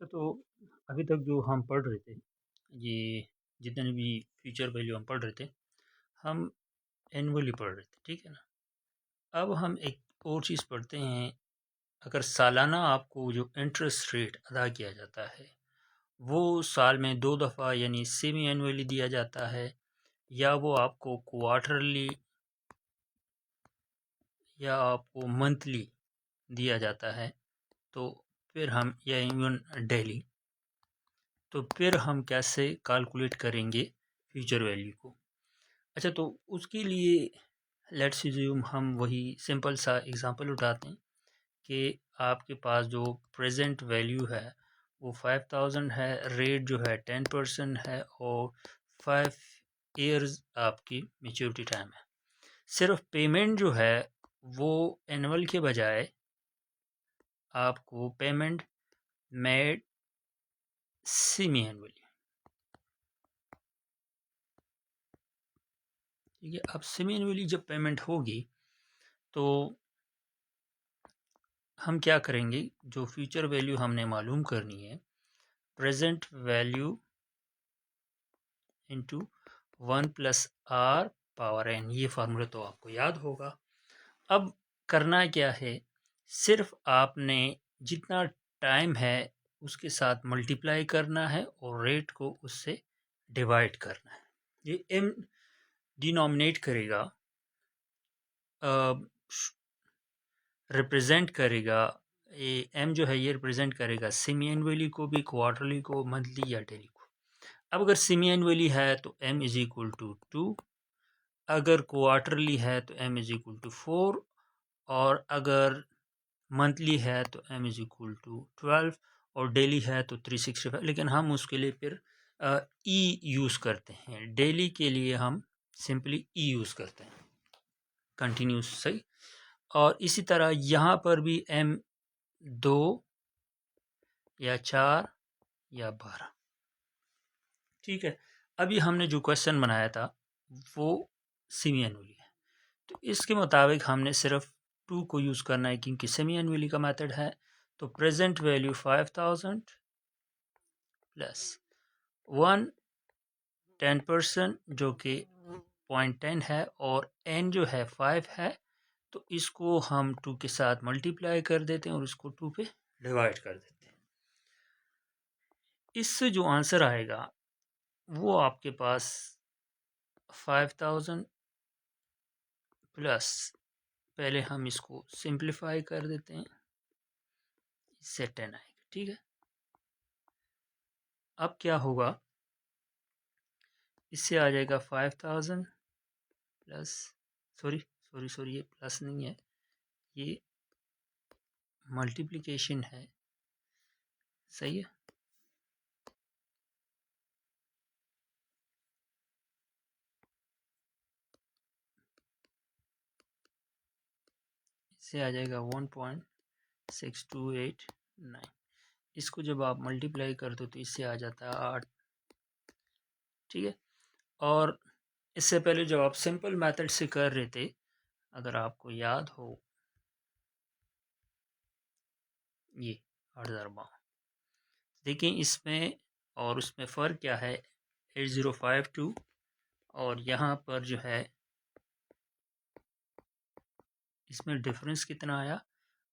अच्छा, तो अभी तक जो हम पढ़ रहे थे, ये जितने भी फ्यूचर वैल्यू हम पढ़ रहे थे, हम एनुअली पढ़ रहे थे, ठीक है ना। अब हम एक और चीज़ पढ़ते हैं। अगर सालाना आपको जो इंटरेस्ट रेट अदा किया जाता है वो साल में 2 दफ़ा यानी सेमी एनुअली दिया जाता है, या वो आपको क्वार्टरली या आपको मंथली दिया जाता है, तो फिर हम या इवन डेली, तो फिर हम कैसे कैलकुलेट करेंगे फ्यूचर वैल्यू को। अच्छा, तो उसके लिए लेट्स अज्यूम हम वही सिंपल सा एग्जांपल उठाते हैं कि आपके पास जो प्रेजेंट वैल्यू है वो 5000 है, रेट जो है 10% है, और 5 ईयर्स आपकी मेच्योरिटी टाइम है। सिर्फ पेमेंट जो है वो एनुअल के बजाय आपको पेमेंट मेड सेमी एनुअली, ठीक है। अब सेमी एनुअली जब पेमेंट होगी तो हम क्या करेंगे, जो फ्यूचर वैल्यू हमने मालूम करनी है, प्रेजेंट वैल्यू इंटू 1+r⁻n, ये फार्मूला तो आपको याद होगा। अब करना क्या है, सिर्फ आपने जितना टाइम है उसके साथ मल्टीप्लाई करना है और रेट को उससे डिवाइड करना है। ये m डिनोमिनेट करेगा, रिप्रेजेंट करेगा, ये m जो है ये रिप्रेजेंट करेगा सेमी एनुअली को भी, क्वार्टरली को, मंथली या डेली को। अब अगर सेमी एनुअली है तो m इज इक्वल टू 2, अगर क्वार्टरली है तो m इज इक्वल टू 4, और अगर मंथली है तो m इज इक्वल टू 12, और डेली है तो 365। लेकिन हम उसके लिए फिर ई यूज़ करते हैं। डेली के लिए हम सिंपली ई यूज़ करते हैं, कंटिन्यूस, सही। और इसी तरह यहाँ पर भी m 2 या 4 या 12, ठीक है। अभी हमने जो क्वेश्चन बनाया था वो सेमी एनुअली है, तो इसके मुताबिक हमने सिर्फ 2 को यूज़ करना है क्योंकि सेमी एनुअली का मेथड है। तो प्रेजेंट वैल्यू 5000 प्लस 1 10% जो कि 0.10 है, और n जो है 5 है, तो इसको हम 2 के साथ मल्टीप्लाई कर देते हैं और इसको 2 पे डिवाइड कर देते हैं। इससे जो आंसर आएगा वो आपके पास 5000 प्लस, पहले हम इसको सिंप्लीफाई कर देते हैं, इससे 10 आएगा, ठीक है। अब क्या होगा, इससे आ जाएगा 5000 प्लस, सॉरी सॉरी सॉरी, ये प्लस नहीं है, ये मल्टीप्लिकेशन है, सही है। इससे आ जाएगा 1.6289। इसको जब आप मल्टीप्लाई कर दो तो इससे आ जाता है 8, ठीक है। और इससे पहले जब आप सिंपल मेथड से कर रहे थे, अगर आपको याद हो, ये 8052, देखिए इसमें और उसमें फ़र्क क्या है, 8052, और यहाँ पर जो है इसमें डिफरेंस कितना आया,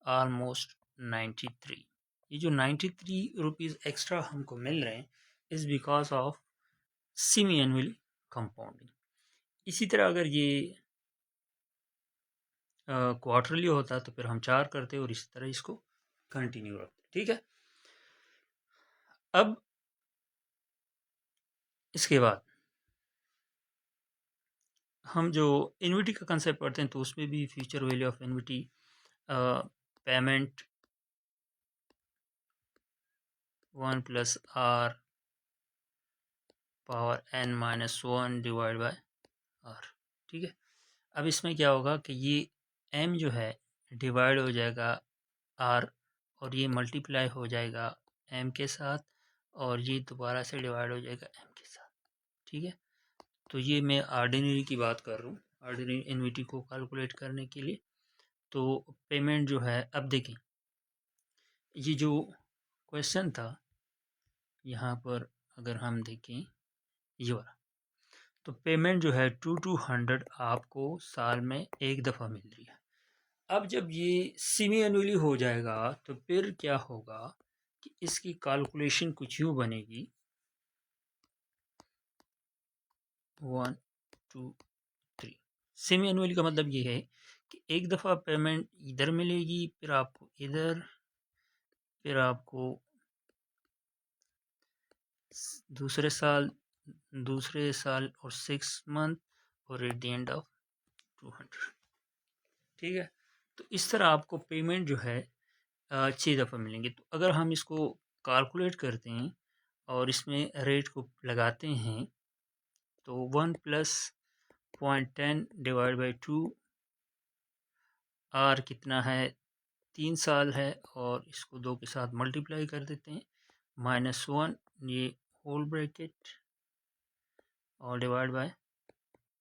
ऑलमोस्ट 93। ये जो 93 रुपीज़ एक्स्ट्रा हमको मिल रहे हैं is because of semi annually compounding. इसी तरह अगर ये क्वार्टरली होता तो फिर हम 4 करते और इसी तरह इसको कंटिन्यू रखते, ठीक है। अब इसके बाद हम जो एन्युटी का कंसेप्ट पढ़ते हैं तो उसमें भी future value of annuity payment 1+r⁻n-1 divide by r, ठीक है। अब इसमें क्या होगा कि ये m जो है डिवाइड हो जाएगा r, और ये मल्टीप्लाई हो जाएगा m के साथ, और ये दोबारा से डिवाइड हो जाएगा m के साथ, ठीक है। तो ये मैं ऑर्डिनरी की बात कर रहा हूँ, ऑर्डिनरी एन्युटी को कैलकुलेट करने के लिए। तो पेमेंट जो है, अब देखें ये जो क्वेश्चन था यहाँ पर अगर हम देखें ये वाला, तो पेमेंट जो है 200 आपको साल में एक दफ़ा मिल रही है। अब जब ये सेमी एनुअली हो जाएगा तो फिर क्या होगा कि इसकी कैलकुलेशन कुछ यूँ बनेगी 1 2 3। सेमी एनुअली का मतलब ये है कि एक दफ़ा पेमेंट इधर मिलेगी, फिर आपको इधर, फिर आपको दूसरे साल और 6 मंथ और एट द एंड ऑफ 200। ठीक है, तो इस तरह आपको पेमेंट जो है 6 दफ़ा मिलेंगे। तो अगर हम इसको कैलकुलेट करते हैं और इसमें रेट को लगाते हैं तो 1 प्लस 0.10 डिवाइड बाई 2, आर कितना है 3 साल है, और इसको 2 के साथ मल्टीप्लाई कर देते हैं, -1 ये होल ब्रैकेट और डिवाइड बाय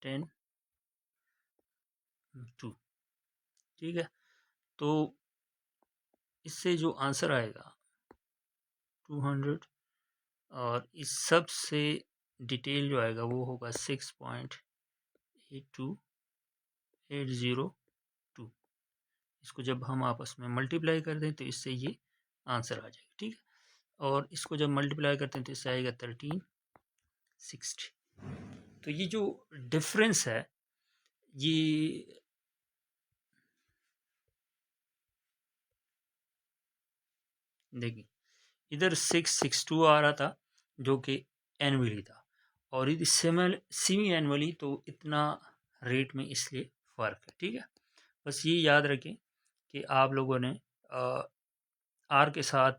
10 2। ठीक है, तो इससे जो आंसर आएगा 200, और इस सब से डिटेल जो आएगा वो होगा 6.82802। इसको जब हम आपस में मल्टीप्लाई कर दें तो इससे ये आंसर आ जाएगा। ठीक है, और इसको जब मल्टीप्लाई करते हैं तो इससे आएगा 1360। तो ये जो डिफरेंस है ये देखिए, इधर 662 आ रहा था जो कि एनुअली था, और यदि सेमी एनुअली तो इतना रेट में इसलिए फ़र्क है। ठीक है, बस ये याद रखें कि आप लोगों ने आर के साथ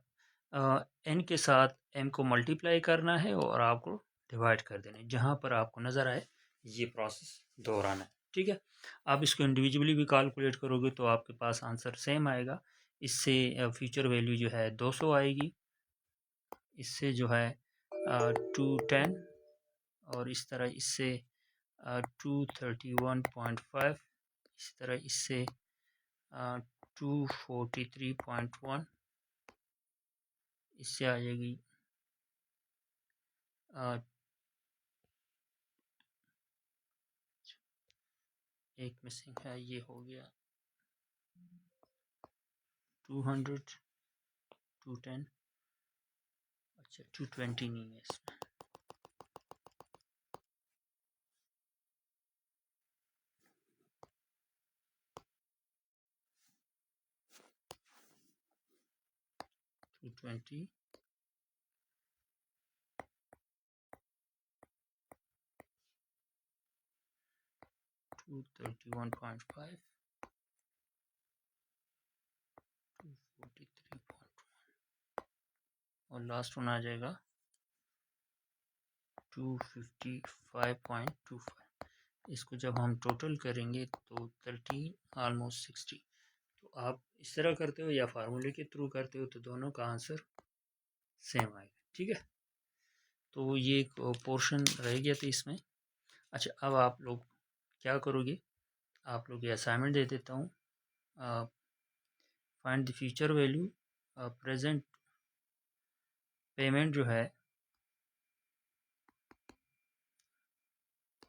एन के साथ एम को मल्टीप्लाई करना है और आपको डिवाइड कर देना है, जहाँ पर आपको नज़र आए ये प्रोसेस दोहराना है। ठीक है, आप इसको इंडिविजुअली भी कैलकुलेट करोगे तो आपके पास आंसर सेम आएगा। इससे फ्यूचर वैल्यू जो है 200 आएगी, इससे जो है 210, और इस तरह इससे 231.5, इस तरह इससे 243.1, इससे आ जाएगी एक मिसिंग है, ये हो गया 200 210, अच्छा 220 नहीं है इसमें, 220 231.5 243.1, और लास्ट वन आ जाएगा 255.25। इसको जब हम टोटल करेंगे तो 13 ऑलमोस्ट 60। तो आप इस तरह करते हो या फार्मूले के थ्रू करते हो तो दोनों का आंसर सेम आएगा। ठीक है, तो ये एक पोर्शन रह गया था इसमें। अच्छा, अब आप लोग क्या करोगे, आप लोग ये असाइनमेंट दे देता हूँ, find the future value, present payment जो है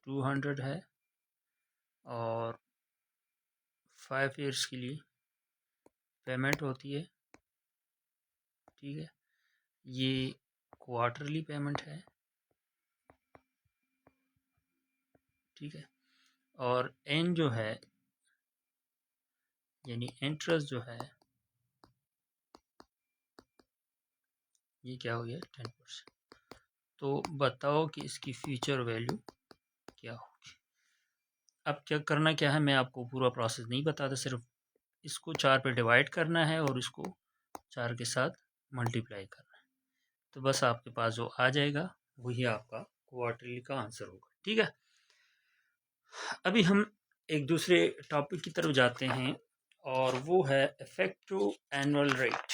200 है और 5 ईयर्स के लिए पेमेंट होती है। ठीक है, ये क्वार्टरली पेमेंट है। ठीक है, और एन जो है यानी इंटरेस्ट जो है ये क्या हो गया 10%। तो बताओ कि इसकी फ्यूचर वैल्यू क्या होगी। अब क्या करना क्या है, मैं आपको पूरा प्रोसेस नहीं बताता, सिर्फ इसको 4 पे डिवाइड करना है और इसको 4 के साथ मल्टीप्लाई करना है, तो बस आपके पास जो आ जाएगा वही आपका क्वार्टरली का आंसर होगा। ठीक है, अभी हम एक दूसरे टॉपिक की तरफ जाते हैं और वो है इफेक्टिव एनुअल रेट।